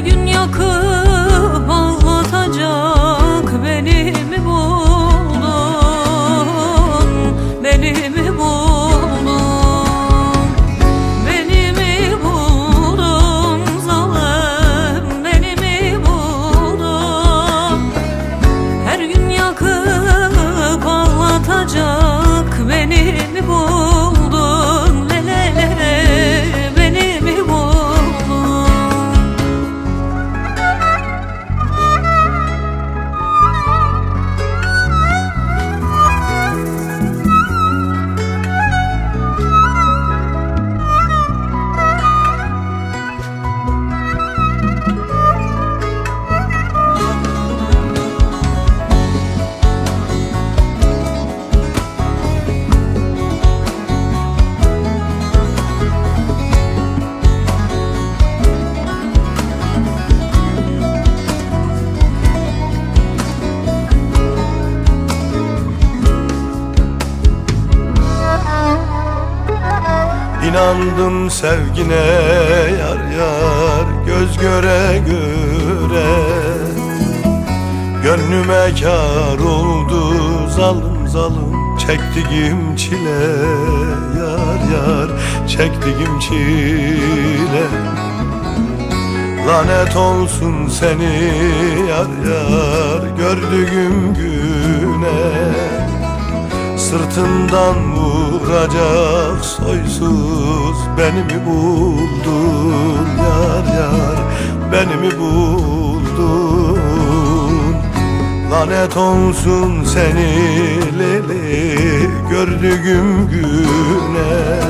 gün yakıp ağlatacak beni mi buldun, beni mi buldun, beni mi buldun zalim, beni mi buldun? Her gün yakıp ağlatacak beni mi buldun, le le le le, beni mi buldun? İnandım sevgine yar yar, göz göre göre. Gönlüme kâr oldu zalim zalim, çektiğim çile yar yar, çektiğim çile. Lanet olsun seni yar yar, gördüğüm güne. Sırtından vuracak soysuz beni mi buldun yar yar, beni mi buldun? Lanet olsun seni leli, gördüğüm güne.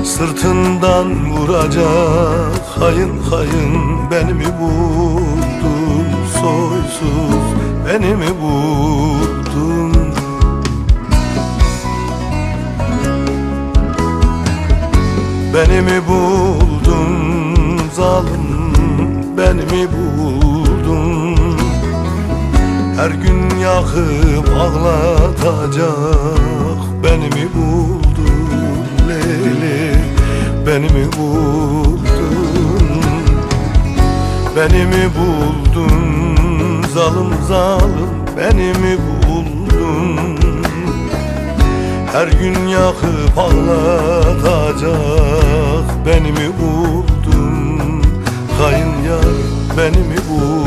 Sırtından vuracak hayın hayın beni mi buldun? Soysuz beni mi buldun? Beni mi buldun zalim, beni mi buldun? Her gün yakıp ağlatacak beni mi buldun Leyli, beni mi buldun? Beni mi buldun zalim zalim, beni mi buldun? Her gün yakıp ağlatacak beni mi buldun? Hain yar beni mi buldun?